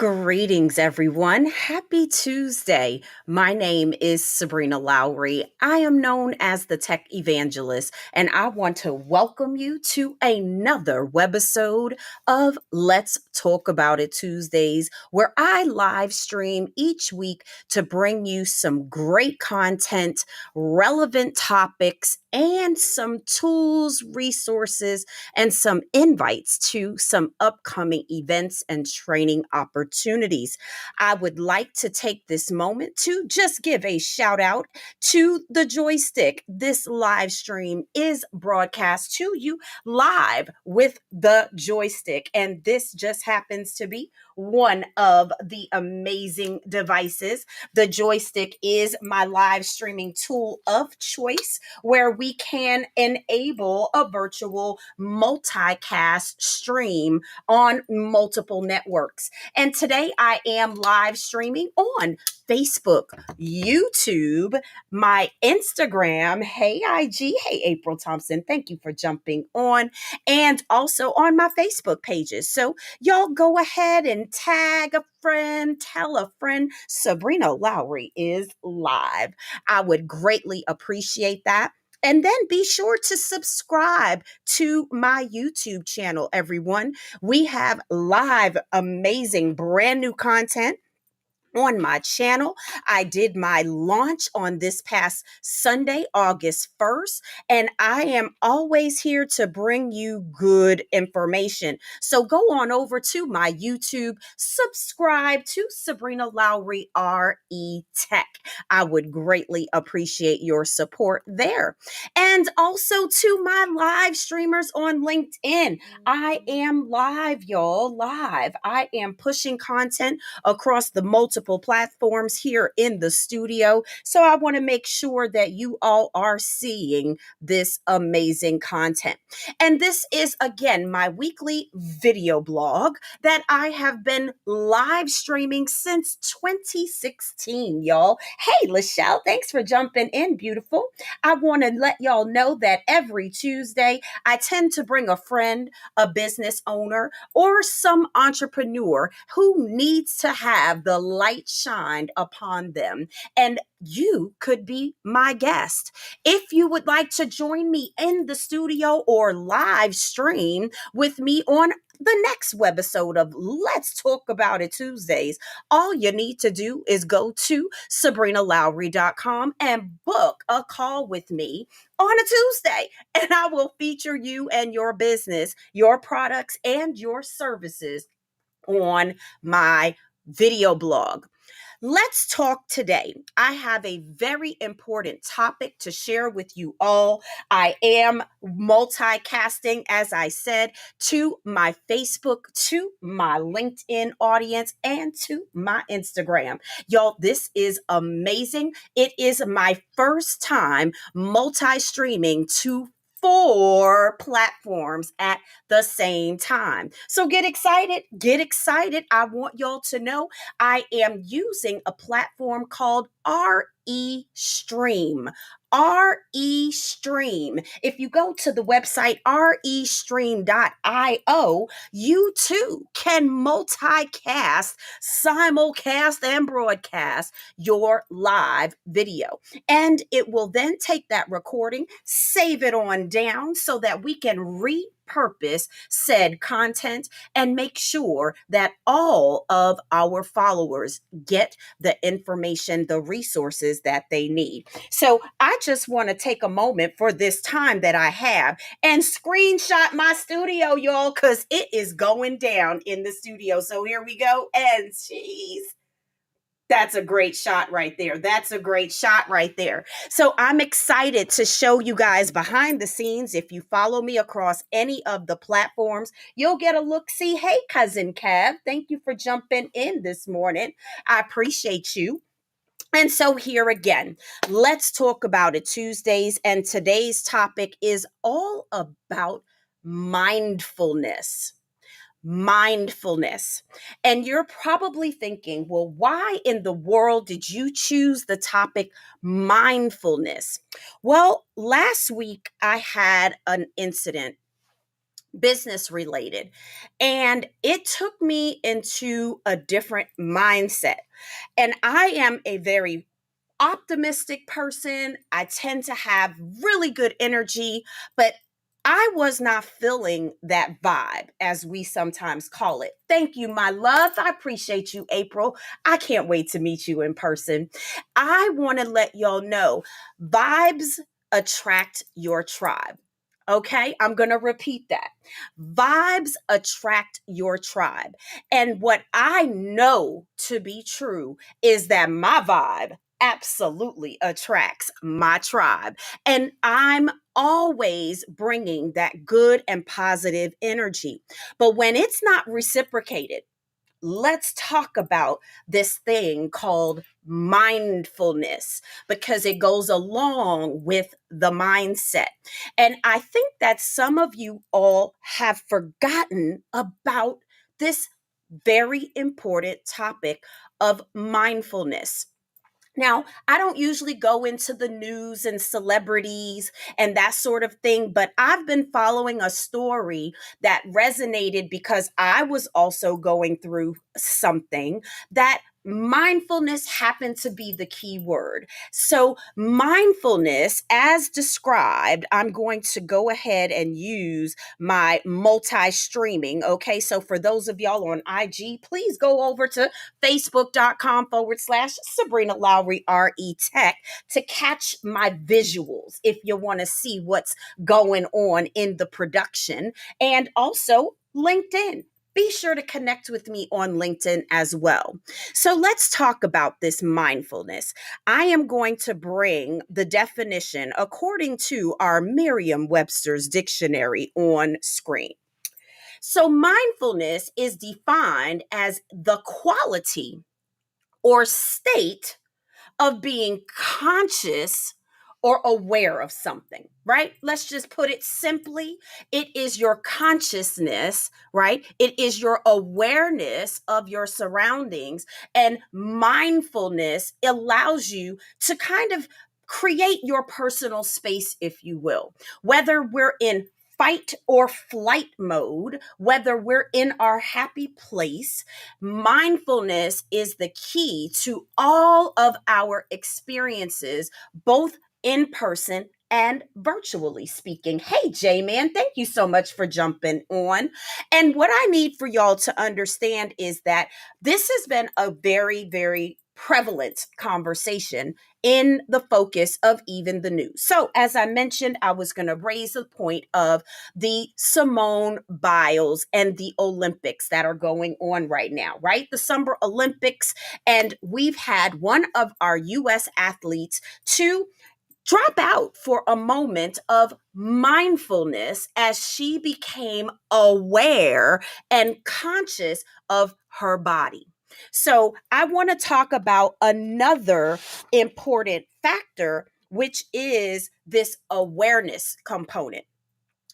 Greetings, everyone. Happy Tuesday. My name is Sabrina Lowery. I am known as the Tech Evangelist, and I want to welcome you to another webisode of Let's Talk About It Tuesdays, where I live stream each week to bring you some great content, relevant topics, and some tools, resources, and some invites to some upcoming events and training opportunities. I would like to take this moment to just give a shout out to the joystick. This live stream is broadcast to you live with the joystick, and this just happens to be one of the amazing devices. The joystick is my live streaming tool of choice where we can enable a virtual multicast stream on multiple networks. And today I am live streaming on Facebook, YouTube, my Instagram, hey IG, hey April Thompson, thank you for jumping on, and also on my Facebook pages. So y'all go ahead and tag a friend, tell a friend, Sabrina Lowery is live. I would greatly appreciate that. And then be sure to subscribe to my YouTube channel, everyone. We have live, amazing, brand new content on my channel. I did my launch on this past Sunday, August 1st, and I am always here to bring you good information. So go on over to my YouTube, subscribe to Sabrina Lowery RE Tech. I would greatly appreciate your support there. And also to my live streamers on LinkedIn. I am live, y'all, live. I am pushing content across the multiple platforms here in the studio. So I want to make sure that you all are seeing this amazing content. And this is, again, my weekly video blog that I have been live streaming since 2016, y'all. Hey, Lachelle, thanks for jumping in, beautiful. I want to let y'all know that every Tuesday, I tend to bring a friend, a business owner, or some entrepreneur who needs to have the light shined upon them. And you could be my guest. If you would like to join me in the studio or live stream with me on the next webisode of Let's Talk About It Tuesdays, all you need to do is go to sabrinalowery.com and book a call with me on a Tuesday, and I will feature you and your business, your products, and your services on my video blog. Let's talk today. I have a very important topic to share with you all. I am multicasting, as I said, to my Facebook, to my LinkedIn audience, and to my Instagram. Y'all, this is amazing. It is my first time multi-streaming to 4 platforms at the same time. So get excited, get excited. I want y'all to know I am using a platform called RE Stream. RE Stream. If you go to the website restream.io, you too can multicast, simulcast, and broadcast your live video. And it will then take that recording, save it on down so that we can repurpose said content and make sure that all of our followers get the information, the resources that they need. So I just want to take a moment for this time that I have and screenshot my studio, y'all, because it is going down in the studio. So here we go. And geez, that's a great shot right there. That's a great shot right there. So I'm excited to show you guys behind the scenes. If you follow me across any of the platforms, you'll get a look. See, hey, cousin Kev, thank you for jumping in this morning. I appreciate you. And so here again, let's talk about it Tuesdays. And today's topic is all about mindfulness. Mindfulness. And you're probably thinking, well, why in the world did you choose the topic mindfulness? Well, last week I had an incident business related. And it took me into a different mindset. And I am a very optimistic person. I tend to have really good energy, but I was not feeling that vibe, as we sometimes call it. Thank you, my love. I appreciate you, April. I can't wait to meet you in person. I want to let y'all know vibes attract your tribe. Okay, I'm going to repeat that. Vibes attract your tribe. And what I know to be true is that my vibe absolutely attracts my tribe. And I'm always bringing that good and positive energy. But when it's not reciprocated, let's talk about this thing called mindfulness because it goes along with the mindset. And I think that some of you all have forgotten about this very important topic of mindfulness. Now, I don't usually go into the news and celebrities and that sort of thing, but I've been following a story that resonated because I was also going through something that mindfulness happened to be the key word. So, mindfulness, as described, I'm going to go ahead and use my multi streaming. Okay. So, for those of y'all on IG, please go over to facebook.com/ Sabrina Lowery RE Tech to catch my visuals if you want to see what's going on in the production. And also LinkedIn. Be sure to connect with me on LinkedIn as well. So let's talk about this mindfulness. I am going to bring the definition according to our Merriam Webster's dictionary on screen. So, mindfulness is defined as the quality or state of being conscious or aware of something, right? Let's just put it simply. It is your consciousness, right? It is your awareness of your surroundings. And mindfulness allows you to kind of create your personal space, if you will, whether we're in fight or flight mode, whether we're in our happy place. Mindfulness is the key to all of our experiences, both in person and virtually speaking. Hey, J Man, thank you so much for jumping on. And what I need for y'all to understand is that this has been a very, very prevalent conversation in the focus of even the news. So, as I mentioned, I was going to raise the point of the Simone Biles and the Olympics that are going on right now, right? The Summer Olympics. And we've had one of our US athletes to drop out for a moment of mindfulness as she became aware and conscious of her body. So, I want to talk about another important factor, which is this awareness component.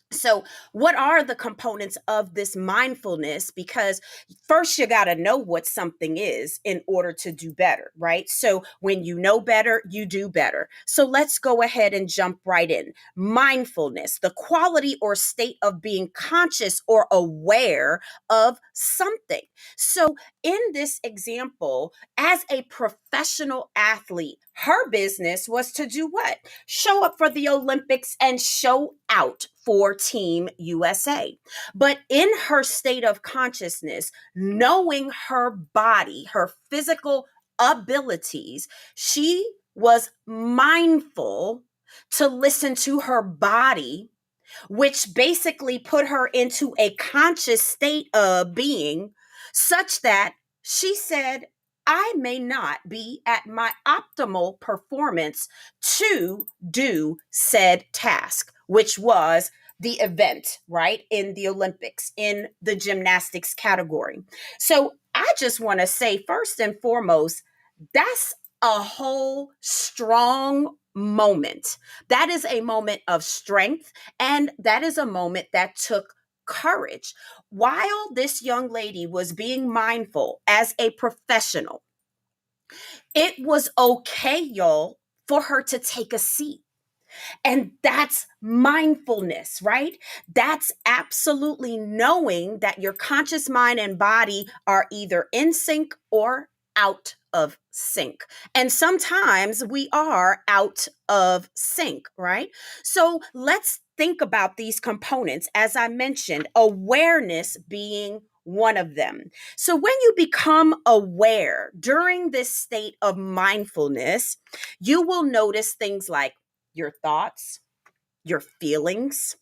So, what are the components of this mindfulness? Because first, you got to know what something is in order to do better, right? So, when you know better, you do better. So, let's go ahead and jump right in. Mindfulness, the quality or state of being conscious or aware of something. So, in this example, as a professional athlete, her business was to do what? Show up for the Olympics and show out for Team USA. But in her state of consciousness, knowing her body, her physical abilities, she was mindful to listen to her body, which basically put her into a conscious state of being, such that she said, I may not be at my optimal performance to do said task, which was the event, right? In the Olympics, in the gymnastics category. So I just want to say, first and foremost, that's a whole strong moment. That is a moment of strength, and that is a moment that took courage. While this young lady was being mindful as a professional, it was okay, y'all, for her to take a seat. And that's mindfulness, right? That's absolutely knowing that your conscious mind and body are either in sync or out of sync. And sometimes we are out of sync, right? So let's think about these components. As I mentioned, awareness being one of them. So when you become aware during this state of mindfulness, you will notice things like your thoughts, your feelings,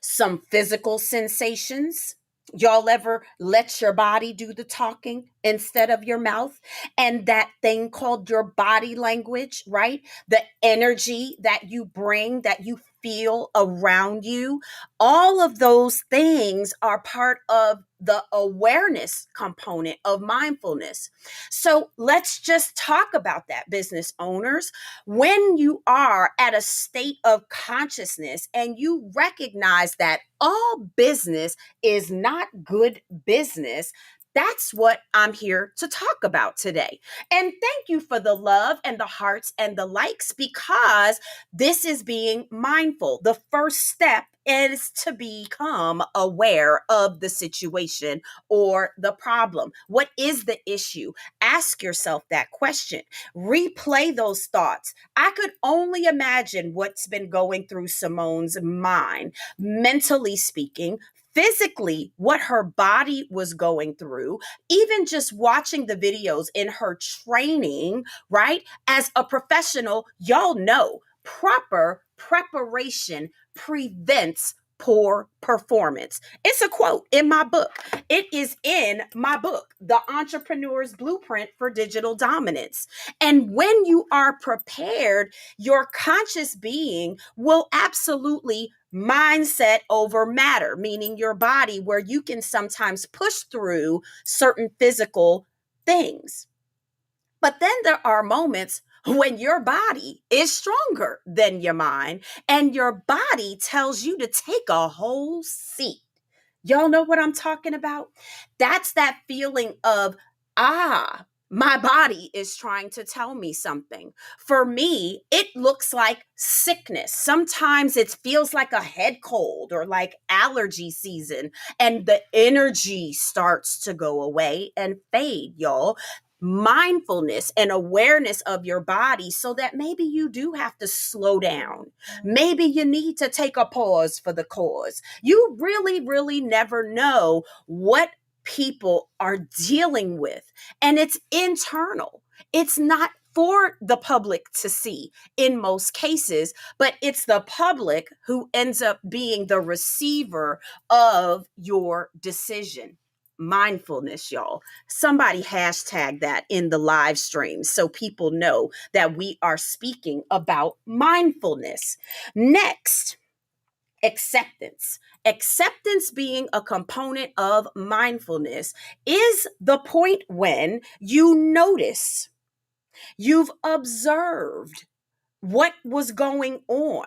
some physical sensations. Y'all ever let your body do the talking instead of your mouth? And that thing called your body language, right? The energy that you bring, that you feel around you. All of those things are part of the awareness component of mindfulness. So let's just talk about that, business owners. When you are at a state of consciousness and you recognize that all business is not good business, that's what I'm here to talk about today. And thank you for the love and the hearts and the likes, because this is being mindful. The first step is to become aware of the situation or the problem. What is the issue? Ask yourself that question. Replay those thoughts. I could only imagine what's been going through Simone's mind, mentally speaking, physically, what her body was going through, even just watching the videos in her training, right? As a professional, y'all know proper preparation prevents poor performance. It's a quote in my book. It is in my book, The Entrepreneur's Blueprint for Digital Dominance. And when you are prepared, your conscious being will absolutely mindset over matter, meaning your body, where you can sometimes push through certain physical things. But then there are moments when your body is stronger than your mind, and your body tells you to take a whole seat. Y'all know what I'm talking about? That's that feeling of, my body is trying to tell me something. For me, it looks like sickness. Sometimes it feels like a head cold or like allergy season, and the energy starts to go away and fade, y'all. Mindfulness and awareness of your body, so that maybe you do have to slow down. Maybe you need to take a pause for the cause. You really, really never know what people are dealing with, and it's internal. It's not for the public to see in most cases, but it's the public who ends up being the receiver of your decision. Mindfulness, y'all. Somebody hashtag that in the live stream so people know that we are speaking about mindfulness. Next, acceptance. Acceptance being a component of mindfulness is the point when you notice, you've observed what was going on.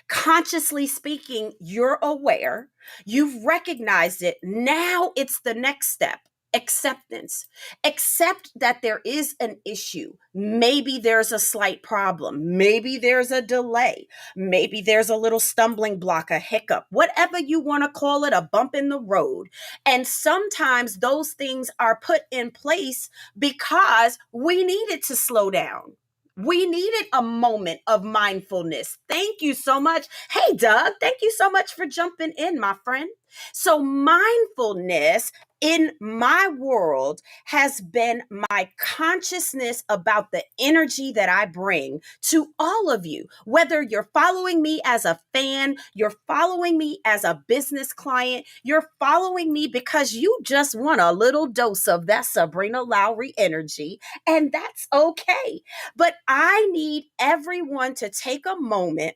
Consciously speaking, you're aware, you've recognized it. Now it's the next step. Acceptance. Accept that there is an issue. Maybe there's a slight problem. Maybe there's a delay. Maybe there's a little stumbling block, a hiccup, whatever you want to call it, a bump in the road. And sometimes those things are put in place because we needed to slow down. We needed a moment of mindfulness. Thank you so much. Hey, Doug, thank you so much for jumping in, my friend. So, mindfulness in my world has been my consciousness about the energy that I bring to all of you. Whether you're following me as a fan, you're following me as a business client, you're following me because you just want a little dose of that Sabrina Lowery energy, and that's okay. But I need everyone to take a moment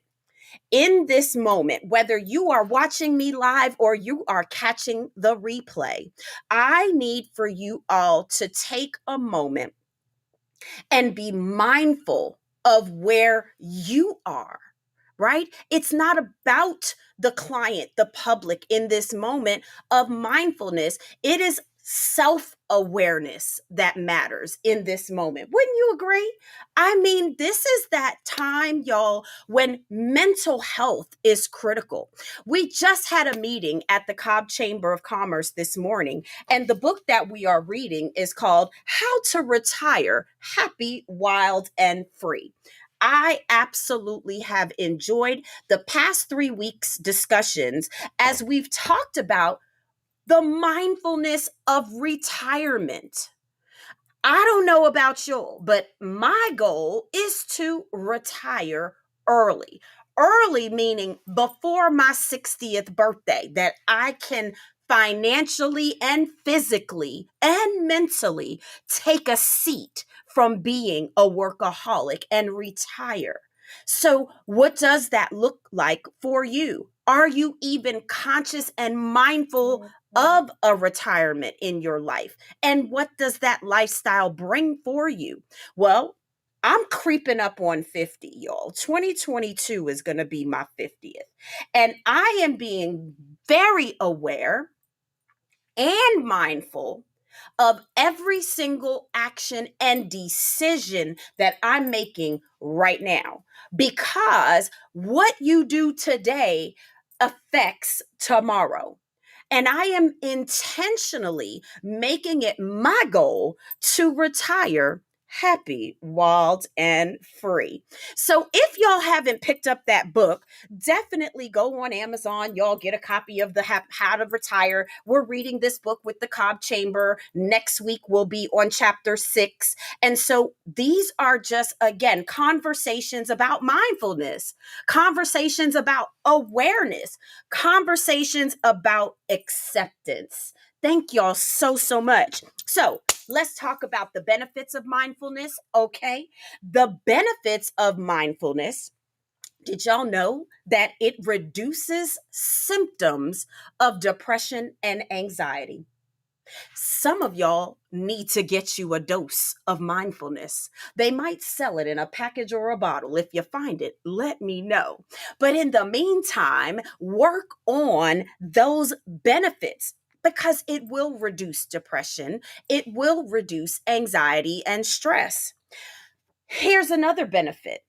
in this moment, whether you are watching me live or you are catching the replay. I need for you all to take a moment and be mindful of where you are, right? It's not about the client, the public in this moment of mindfulness. It is self-awareness that matters in this moment. Wouldn't you agree? I mean, this is that time, y'all, when mental health is critical. We just had a meeting at the Cobb Chamber of Commerce this morning, and the book that we are reading is called How to Retire Happy, Wild, and Free. I absolutely have enjoyed the past 3 weeks' discussions as we've talked about the mindfulness of retirement. I don't know about y'all, but my goal is to retire early. Early meaning before my 60th birthday, that I can financially and physically and mentally take a seat from being a workaholic and retire. So, what does that look like for you? Are you even conscious and mindful of a retirement in your life? And what does that lifestyle bring for you? Well, I'm creeping up on 50, y'all. 2022 is going to be my 50th. And I am being very aware and mindful of every single action and decision that I'm making right now. Because what you do today affects tomorrow. And I am intentionally making it my goal to retire happy, wild, and free. So if y'all haven't picked up that book, definitely go on Amazon. Y'all get a copy of the How to Retire. We're reading this book with the Cobb Chamber. Next week, we'll be on chapter 6. And so these are just, again, conversations about mindfulness, conversations about awareness, conversations about acceptance. Thank y'all so, so much. So let's talk about the benefits of mindfulness. Okay. The benefits of mindfulness. Did y'all know that it reduces symptoms of depression and anxiety? Some of y'all need to get you a dose of mindfulness. They might sell it in a package or a bottle. If you find it, let me know. But in the meantime, work on those benefits because it will reduce depression, it will reduce anxiety and stress. Here's another benefit: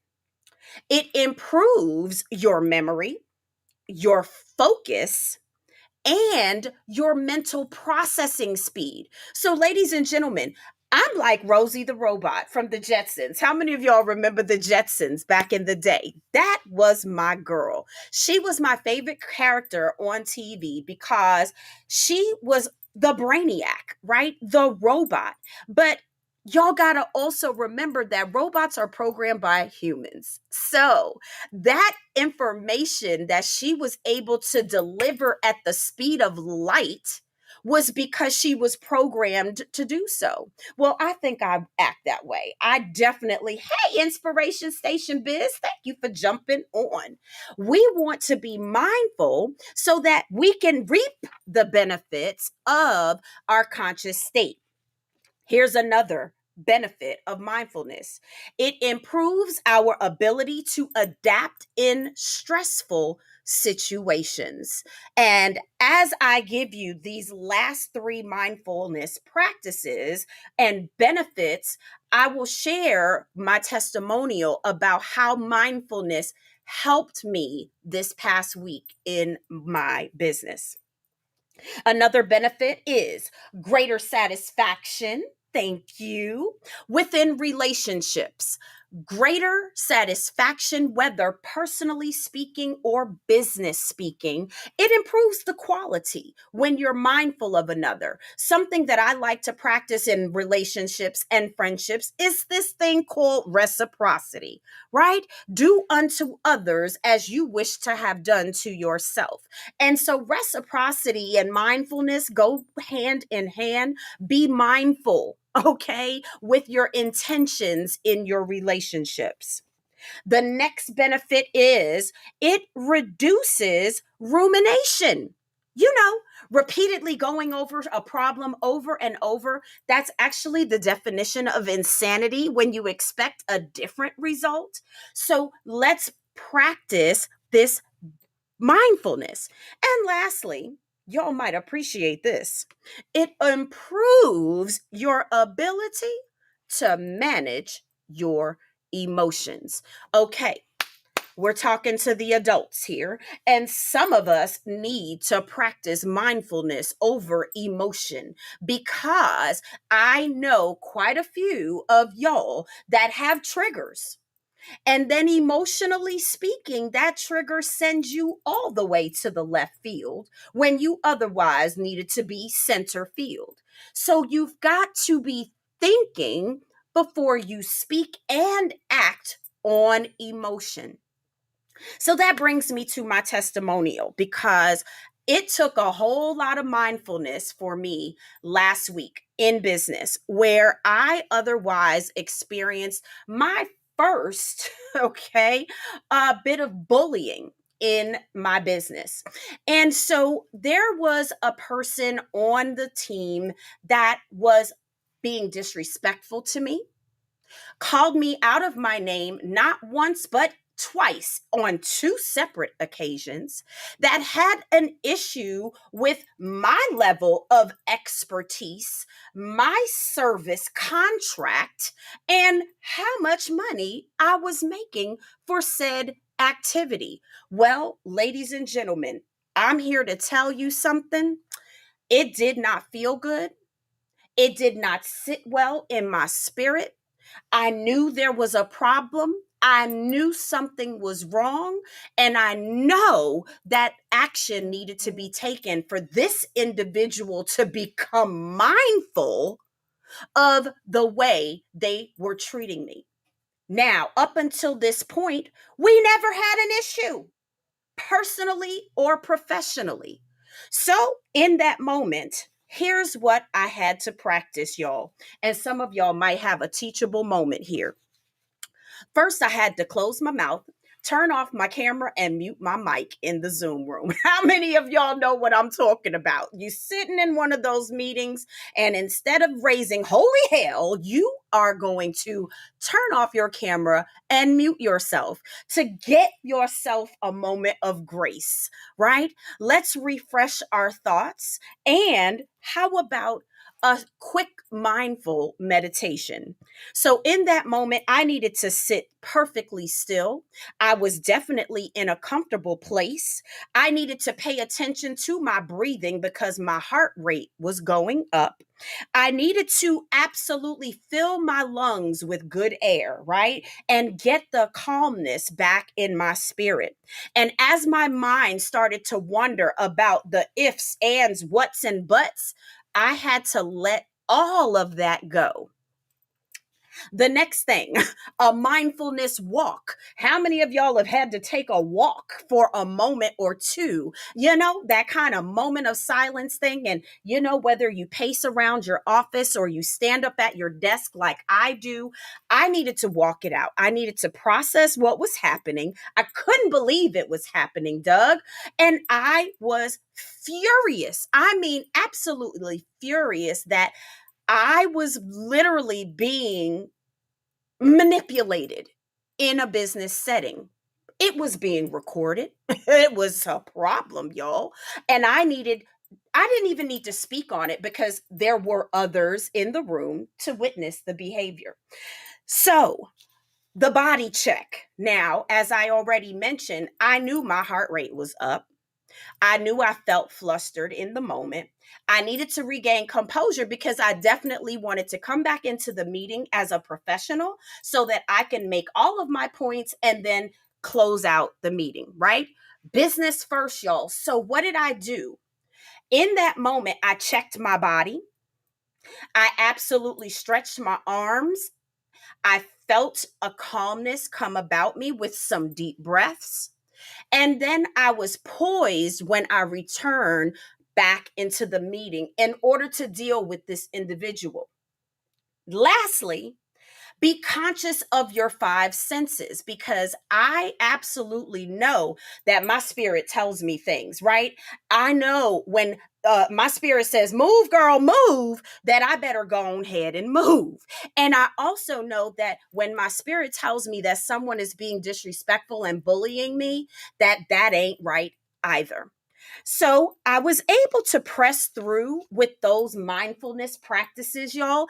it improves your memory, your focus, and your mental processing speed. So, ladies and gentlemen, I'm like Rosie the robot from the Jetsons. How many of y'all remember the Jetsons back in the day? That was my girl. She was my favorite character on TV because she was the brainiac, right? The robot. But y'all got to also remember that robots are programmed by humans. So, that information that she was able to deliver at the speed of light was because she was programmed to do so. Well, I think I act that way. I definitely, hey, Inspiration Station Biz, thank you for jumping on. We want to be mindful so that we can reap the benefits of our conscious state. Here's another benefit of mindfulness: it improves our ability to adapt in stressful situations. And as I give you these last 3 mindfulness practices and benefits, I will share my testimonial about how mindfulness helped me this past week in my business. Another benefit is greater satisfaction. Thank you. Within relationships, greater satisfaction, whether personally speaking or business speaking. It improves the quality when you're mindful of another. Something that I like to practice in relationships and friendships is this thing called reciprocity, right? Do unto others as you wish to have done to yourself. And so reciprocity and mindfulness go hand in hand. Be mindful, okay, with your intentions in your relationships. The next benefit is it reduces rumination. You know, repeatedly going over a problem over and over, that's actually the definition of insanity when you expect a different result. So let's practice this mindfulness. And lastly, Y'all might appreciate this. It improves your ability to manage your emotions. Okay, we're talking to the adults here, and some of us need to practice mindfulness over emotion because I know quite a few of y'all that have triggers. And then, emotionally speaking, that trigger sends you all the way to the left field when you otherwise needed to be center field. So you've got to be thinking before you speak and act on emotion. So that brings me to my testimonial because it took a whole lot of mindfulness for me last week in business where I otherwise experienced my first, okay, a bit of bullying in my business. And so there was a person on the team that was being disrespectful to me, called me out of my name not once, but twice on two separate occasions, that had an issue with my level of expertise, my service contract, and how much money I was making for said activity. Well, ladies and gentlemen, I'm here to tell you something. It did not feel good. It did not sit well in my spirit. I knew there was a problem. I knew something was wrong. And I know that action needed to be taken for this individual to become mindful of the way they were treating me. Now, up until this point, we never had an issue, personally or professionally. So, in that moment, here's what I had to practice, y'all. And some of y'all might have a teachable moment here. First, I had to close my mouth, turn off my camera, and mute my mic in the Zoom room. How many of y'all know what I'm talking about? You sitting in one of those meetings, and instead of raising holy hell, you are going to turn off your camera and mute yourself to get yourself a moment of grace, right? Let's refresh our thoughts. And how about a quick mindful meditation? So, in that moment, I needed to sit perfectly still. I was definitely in a comfortable place. I needed to pay attention to my breathing because my heart rate was going up. I needed to absolutely fill my lungs with good air, right? And get the calmness back in my spirit. And as my mind started to wonder about the ifs, ands, whats, and buts, I had to let all of that go. The next thing, a mindfulness walk. How many of y'all have had to take a walk for a moment or two? You know, that kind of moment of silence thing. And, you know, whether you pace around your office or you stand up at your desk like I do, I needed to walk it out. I needed to process what was happening. I couldn't believe it was happening, Doug. And I was furious. I mean, absolutely furious that I was literally being manipulated in a business setting. It was being recorded. It was a problem, y'all. And I didn't even need to speak on it because there were others in the room to witness the behavior. So, the body check. Now, as I already mentioned, I knew my heart rate was up. I knew I felt flustered in the moment. I needed to regain composure because I definitely wanted to come back into the meeting as a professional so that I can make all of my points and then close out the meeting, right? Business first, y'all. So, what did I do? In that moment, I checked my body. I absolutely stretched my arms. I felt a calmness come about me with some deep breaths. And then I was poised when I returned back into the meeting in order to deal with this individual. Lastly, be conscious of your five senses because I absolutely know that my spirit tells me things, right? I know when my spirit says, move, girl, move, that I better go ahead and move. And I also know that when my spirit tells me that someone is being disrespectful and bullying me, that ain't right either. So I was able to press through with those mindfulness practices, y'all.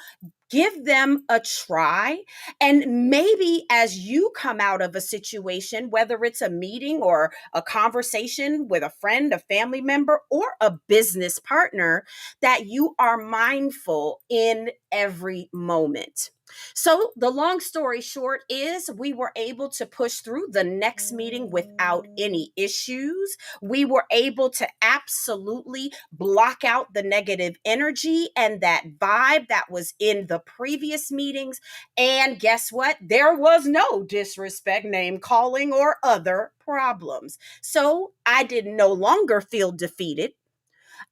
Give them a try. And maybe as you come out of a situation, whether it's a meeting or a conversation with a friend, a family member, or a business partner, that you are mindful in every moment. So, the long story short is we were able to push through the next meeting without any issues. We were able to absolutely block out the negative energy and that vibe that was in the previous meetings. And guess what? There was no disrespect, name calling, or other problems. So I did no longer feel defeated.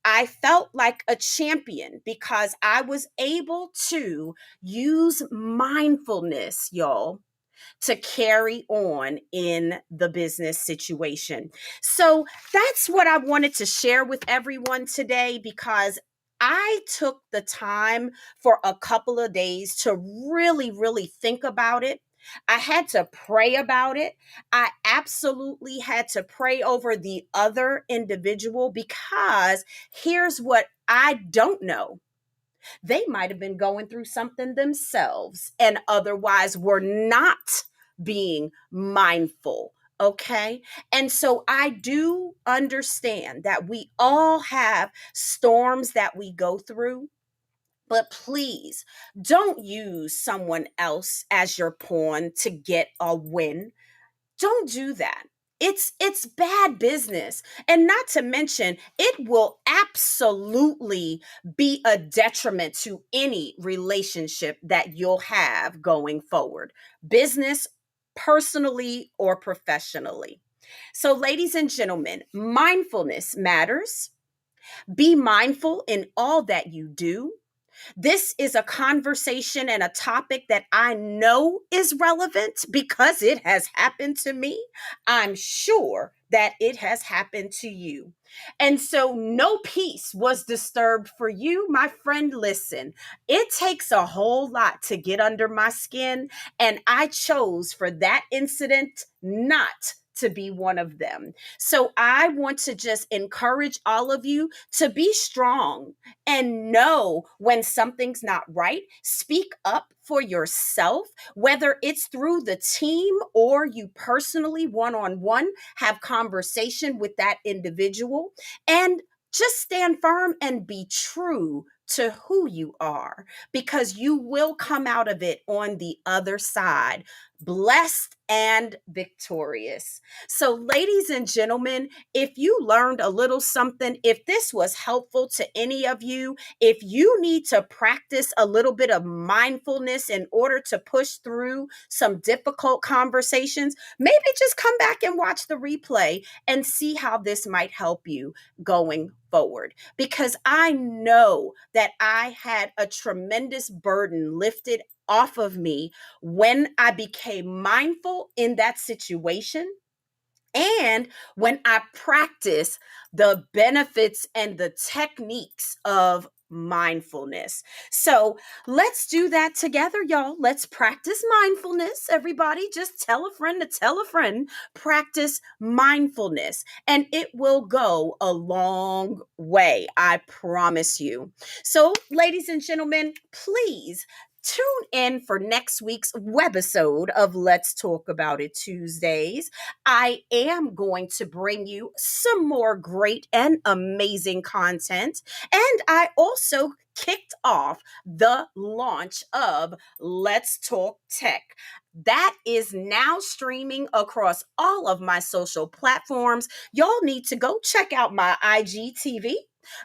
I felt like a champion because I was able to use mindfulness, y'all, to carry on in the business situation. So that's what I wanted to share with everyone today because I took the time for a couple of days to really, really think about it. I had to pray about it. I absolutely had to pray over the other individual because here's what I don't know. They might have been going through something themselves and otherwise were not being mindful. Okay. And so I do understand that we all have storms that we go through. But please don't use someone else as your pawn to get a win. Don't do that. It's bad business. And not to mention, it will absolutely be a detriment to any relationship that you'll have going forward, business, personally, or professionally. So, ladies and gentlemen, mindfulness matters. Be mindful in all that you do. This is a conversation and a topic that I know is relevant because it has happened to me. I'm sure that it has happened to you. And so, no peace was disturbed for you, my friend. Listen, it takes a whole lot to get under my skin, and I chose for that incident not to be one of them. So, I want to just encourage all of you to be strong and know when something's not right. Speak up for yourself, whether it's through the team or you personally one on one have conversation with that individual, and just stand firm and be true to who you are because you will come out of it on the other side blessed and victorious. So, ladies and gentlemen, if you learned a little something, if this was helpful to any of you, if you need to practice a little bit of mindfulness in order to push through some difficult conversations, maybe just come back and watch the replay and see how this might help you going forward. Because I know that I had a tremendous burden lifted off of me when I became mindful in that situation and when I practice the benefits and the techniques of mindfulness. So let's do that together, y'all. Let's practice mindfulness. Everybody, just tell a friend to tell a friend, practice mindfulness, and it will go a long way. I promise you. So, ladies and gentlemen, please tune in for next week's webisode of Let's Talk About It Tuesdays. I am going to bring you some more great and amazing content. And I also kicked off the launch of Let's Talk Tech. That is now streaming across all of my social platforms. Y'all need to go check out my IGTV.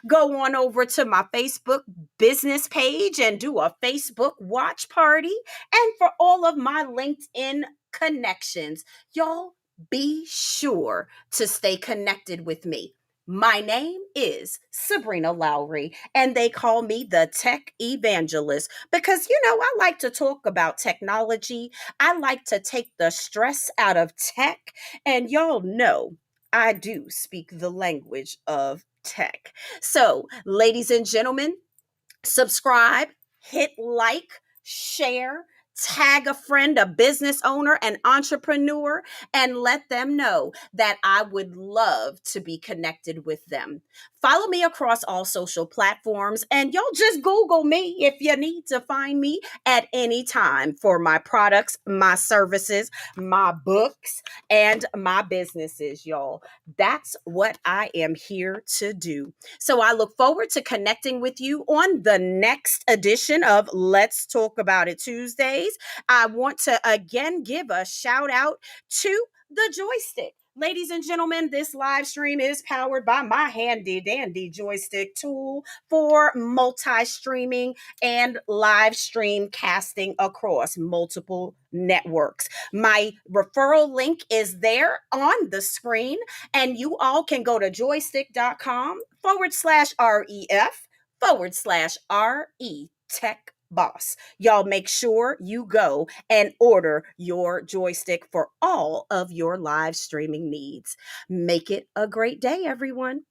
Go on over to my Facebook business page and do a Facebook watch party. And for all of my LinkedIn connections, y'all be sure to stay connected with me. My name is Sabrina Lowery, and they call me the Tech Evangelist because, I like to talk about technology. I like to take the stress out of tech, and y'all know I do speak the language of tech. So, ladies and gentlemen, subscribe, hit like, share, tag a friend, a business owner, an entrepreneur, and let them know that I would love to be connected with them. Follow me across all social platforms, and y'all just Google me if you need to find me at any time for my products, my services, my books, and my businesses, y'all. That's what I am here to do. So I look forward to connecting with you on the next edition of Let's Talk About It Tuesdays. I want to again give a shout out to the joystick. Ladies and gentlemen, this live stream is powered by my handy dandy joystick tool for multi streaming and live stream casting across multiple networks. My referral link is there on the screen, and you all can go to joystick.com/REF/RE Tech Boss. Y'all make sure you go and order your joystick for all of your live streaming needs. Make it a great day, everyone.